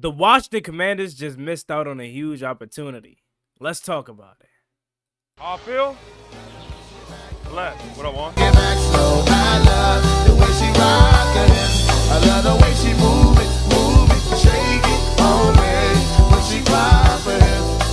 The Washington Commanders just missed out on a huge opportunity. Let's talk about it. How I feel? Blessed. What I want? Get back slow. I love the way she rockin' it. I love the way she move it, shake it on me. When she poppin',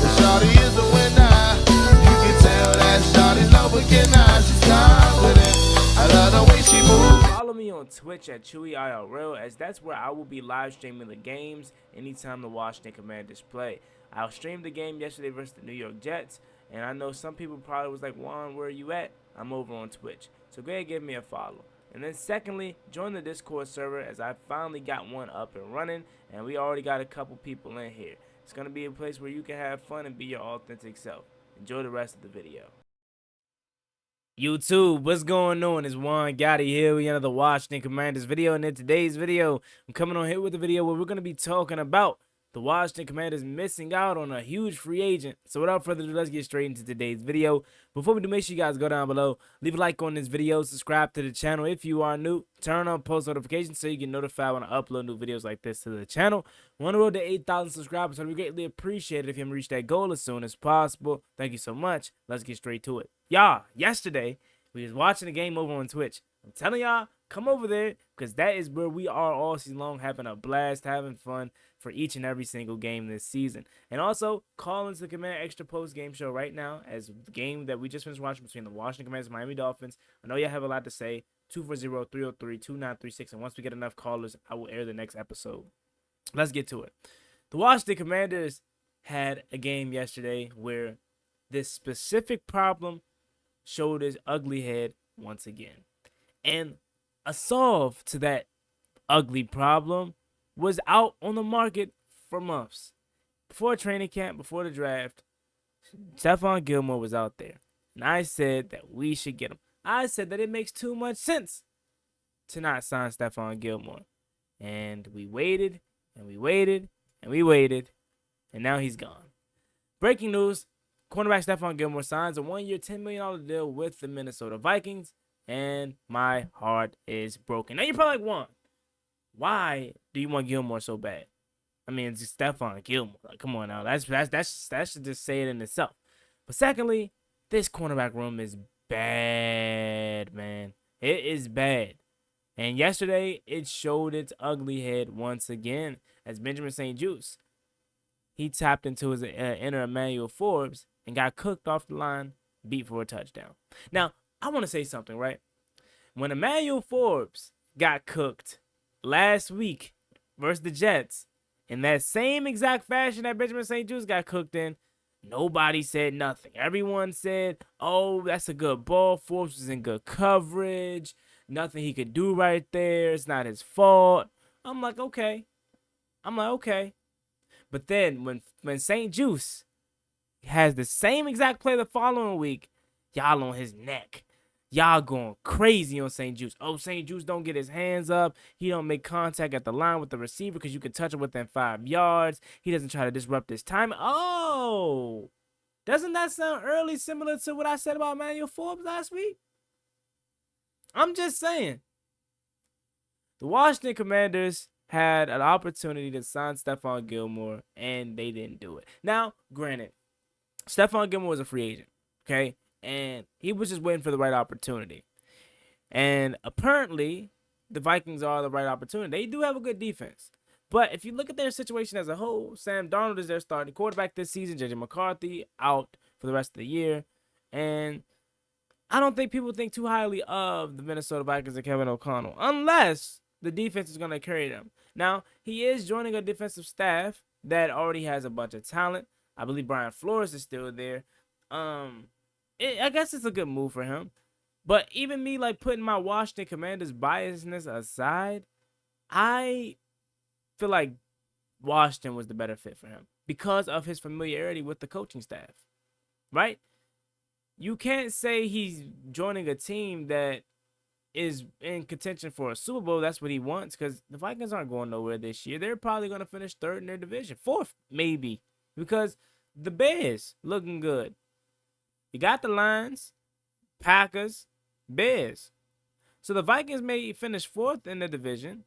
the shawty is the winner. You can tell that shawty's no beginner. She's confident. I love the way she move. Follow me on Twitch at ChewyIRL, as that's where I will be live streaming the games anytime the Washington Commanders play. I streamed the game yesterday versus the New York Jets, and I know some people probably was like, Juan, where are you at? I'm over on Twitch. So go ahead and give me a follow. And then secondly, join the Discord server, as I finally got one up and running, and we already got a couple people in here. It's going to be a place where you can have fun and be your authentic self. Enjoy the rest of the video. YouTube, what's going on? It's Juan Gotti here with another Washington Commanders video, and in today's video, I'm coming on here with a video where we're going to be talking about the Washington Commanders missing out on a huge free agent. So without further ado, let's get straight into today's video. Before we do, make sure you guys go down below, leave a like on this video, subscribe to the channel if you are new, turn on post notifications so you get notified when I upload new videos like this to the channel. We're on the road to 8,000 subscribers, so we greatly appreciate it if you can reach that goal as soon as possible. Thank you so much. Let's get straight to it. Y'all, yesterday, we was watching the game over on Twitch. I'm telling y'all, come over there, because that is where we are all season long, having a blast, having fun for each and every single game this season. And also, call into the Command Extra Post Game Show right now, as the game that we just finished watching between the Washington Commanders and Miami Dolphins. I know y'all have a lot to say. 240-303-2936. And once we get enough callers, I will air the next episode. Let's get to it. The Washington Commanders had a game yesterday where this specific problem showed its ugly head once again. And a solve to that ugly problem was out on the market for months. Before training camp, before the draft, Stephon Gilmore was out there. And I said that we should get him. I said that it makes too much sense to not sign Stephon Gilmore. And we waited, and we waited, and we waited, and now he's gone. Breaking news, cornerback Stephon Gilmore signs a one-year, $10 million deal with the Minnesota Vikings, and my heart is broken. Now you're probably like, Juan, why do you want Gilmore so bad? I mean, it's just Stephon Gilmore. Like, come on now. That should just say it in itself. But secondly, this cornerback room is bad, man. It is bad. And yesterday, it showed its ugly head once again, as Benjamin St-Juste, he tapped into his inner Emmanuel Forbes and got cooked off the line, beat for a touchdown. Now, I want to say something, right? When Emmanuel Forbes got cooked last week versus the Jets, in that same exact fashion that Benjamin St-Juste got cooked in, nobody said nothing. Everyone said, oh, that's a good ball. Forbes was in good coverage. Nothing he could do right there. It's not his fault. I'm like, okay. But then when St-Juste has the same exact play the following week, y'all on his neck. Y'all going crazy on St-Juste. Oh, St-Juste don't get his hands up. He don't make contact at the line with the receiver because you can touch him within 5 yards. He doesn't try to disrupt his time. Oh, doesn't that sound early similar to what I said about Emmanuel Forbes last week? I'm just saying. The Washington Commanders had an opportunity to sign Stephon Gilmore, and they didn't do it. Now, granted, Stephon Gilmore was a free agent, okay? And he was just waiting for the right opportunity. And apparently, the Vikings are the right opportunity. They do have a good defense. But if you look at their situation as a whole, Sam Darnold is their starting quarterback this season. JJ McCarthy out for the rest of the year. And I don't think people think too highly of the Minnesota Vikings and Kevin O'Connell, unless the defense is going to carry them. Now, he is joining a defensive staff that already has a bunch of talent. I believe Brian Flores is still there. I guess it's a good move for him. But even me, like, putting my Washington Commanders biasness aside, I feel like Washington was the better fit for him because of his familiarity with the coaching staff, right? You can't say he's joining a team that is in contention for a Super Bowl. That's what he wants, because the Vikings aren't going nowhere this year. They're probably going to finish third in their division, fourth maybe, because the Bears looking good. You got the Lions, Packers, Bears. So the Vikings may finish fourth in the division,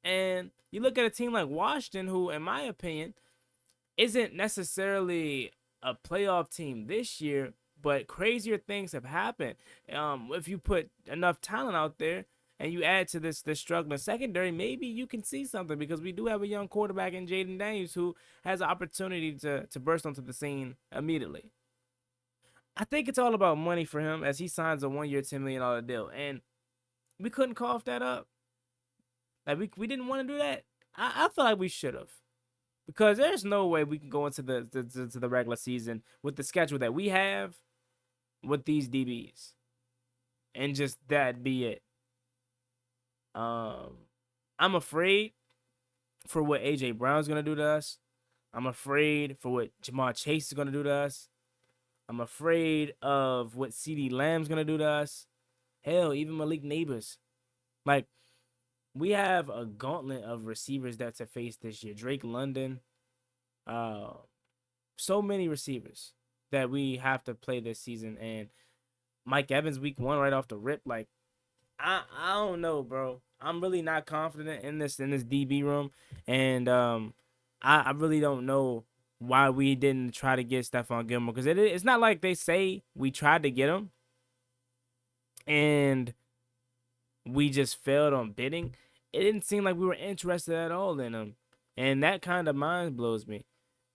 And you look at a team like Washington, who, in my opinion, isn't necessarily a playoff team this year, but crazier things have happened. If you put enough talent out there and you add to this struggling secondary, maybe you can see something, because we do have a young quarterback in Jaden Daniels who has an opportunity to burst onto the scene immediately. I think it's all about money for him as he signs a 1-year, $10 million deal, and we couldn't cough that up. Like we didn't want to do that. I feel like we should have, because there's no way we can go into the regular season with the schedule that we have with these DBs and just that be it. I'm afraid for what AJ Brown's gonna do to us. I'm afraid for what Jamar Chase is gonna do to us. I'm afraid of what CeeDee Lamb's gonna do to us. Hell, even Malik Neighbors. Like, we have a gauntlet of receivers that to face this year. Drake London, so many receivers that we have to play this season, and Mike Evans week 1 right off the rip. Like, I don't know, bro. I'm really not confident in this DB room, and I really don't know why we didn't try to get Stephon Gilmore, because it's not like they say we tried to get him and we just failed on bidding. It didn't seem like we were interested at all in him, and that kind of mind blows me.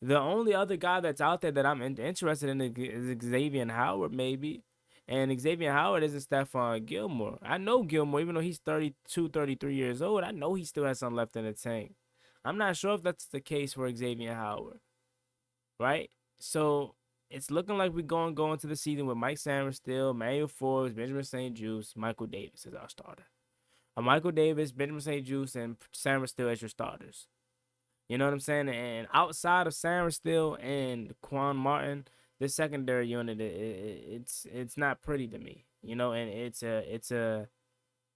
The only other guy that's out there that I'm interested in is Xavier Howard, maybe. And Xavier Howard isn't Stephon Gilmore. I know Gilmore, even though he's 32, 33 years old, I know he still has something left in the tank. I'm not sure if that's the case for Xavier Howard, right? So it's looking like we're going into the season with Mike Sanders still, Manuel Forbes, Benjamin St-Juste, Michael Davis as our starter. Michael Davis, Benjamin St-Juste, and Sanders still as your starters. You know what I'm saying? And outside of Sanders still and Quan Martin, this secondary unit, it's not pretty to me, you know, and it's a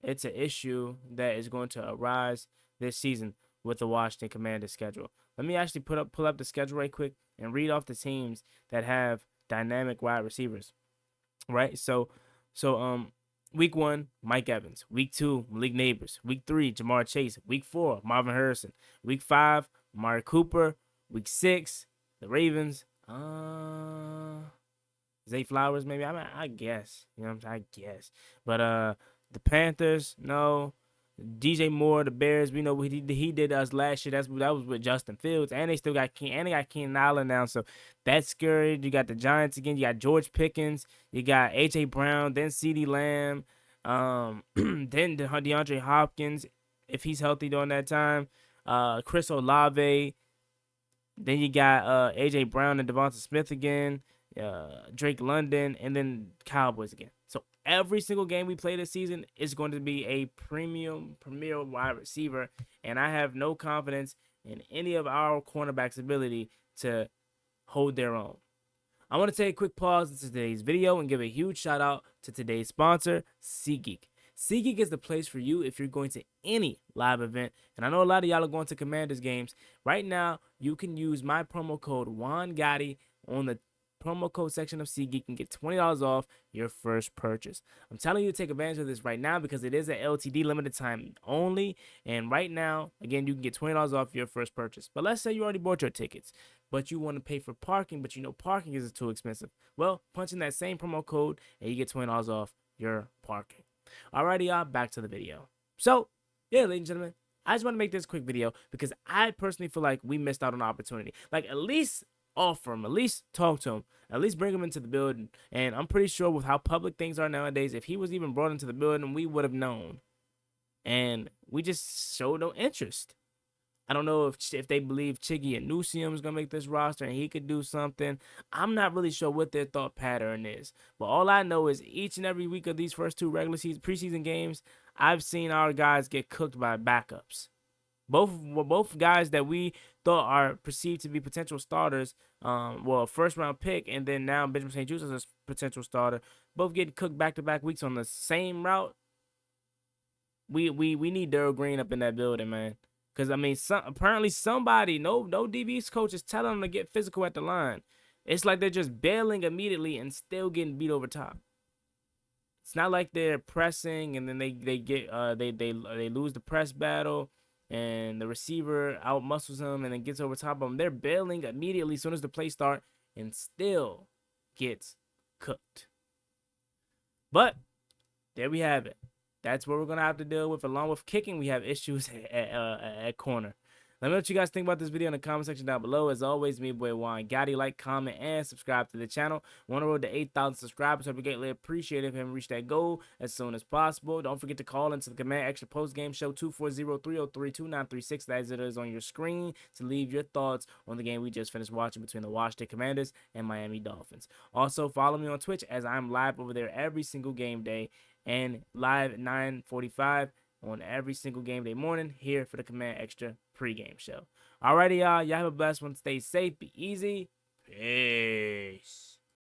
issue that is going to arise this season with the Washington Commanders schedule. Let me actually pull up the schedule right quick and read off the teams that have dynamic wide receivers, right? So week 1, Mike Evans. Week 2, Malik Neighbors. Week 3, Jamar Chase. Week 4, Marvin Harrison. Week 5, Amari Cooper. Week 6, the Ravens. Zay Flowers, maybe. I guess. You know what I'm saying? I guess. But the Panthers, no. DJ Moore, the Bears, we know what he did to us last year. That was with Justin Fields, and they still got Keenan Allen now, so that's scary. You got the Giants again. You got George Pickens. You got AJ Brown, then CeeDee Lamb, then DeAndre Hopkins if he's healthy during that time. Chris Olave. Then you got AJ Brown and Devonta Smith again, Drake London, and then Cowboys again. So every single game we play this season is going to be a premier wide receiver, and I have no confidence in any of our cornerbacks' ability to hold their own. I want to take a quick pause in today's video and give a huge shout out to today's sponsor, SeatGeek. SeatGeek is the place for you if you're going to any live event, and I know a lot of y'all are going to Commanders games. Right now, you can use my promo code JuanGotti on the promo code section of SeatGeek and get $20 off your first purchase. I'm telling you to take advantage of this right now because it is an LTD, limited time only, and right now, again, you can get $20 off your first purchase. But let's say you already bought your tickets, but you want to pay for parking, but you know parking is too expensive. Well, punch in that same promo code and you get $20 off your parking. Alrighty, y'all, back to the video. So, yeah, ladies and gentlemen, I just want to make this quick video because I personally feel like we missed out on an opportunity. Like, at least offer him, at least talk to him, at least bring him into the building. And I'm pretty sure with how public things are nowadays, if he was even brought into the building, we would have known. And we just showed no interest. I don't know if they believe Chiggy and Newsium is going to make this roster and he could do something. I'm not really sure what their thought pattern is. But all I know is each and every week of these first 2 regular season preseason games, I've seen our guys get cooked by backups. Both guys that we thought are perceived to be potential starters, first round pick, and then now Benjamin St-Juste is a potential starter, both getting cooked back-to-back weeks on the same route. We need Daryl Green up in that building, man. Because, I mean, apparently somebody, no DB's coach is telling them to get physical at the line. It's like they're just bailing immediately and still getting beat over top. It's not like they're pressing and then they lose the press battle and the receiver outmuscles him and then gets over top of him, they're bailing immediately as soon as the play start and still gets cooked. But there we have it. That's what we're going to have to deal with. Along with kicking, we have issues at corner. Let me know what you guys think about this video in the comment section down below. As always, me boy Juan Gotti, like, comment, and subscribe to the channel. We're on the road to 8,000 subscribers, so we greatly appreciate it if we reach that goal as soon as possible. Don't forget to call into the Command Extra Post Game Show 240-303-2936. That is on your screen to leave your thoughts on the game we just finished watching between the Washington Commanders and Miami Dolphins. Also, follow me on Twitch as I'm live over there every single game day and live at 9:45 on every single game day morning here for the Command Extra pregame show. Alrighty, y'all. Y'all have a blessed one. Stay safe. Be easy. Peace.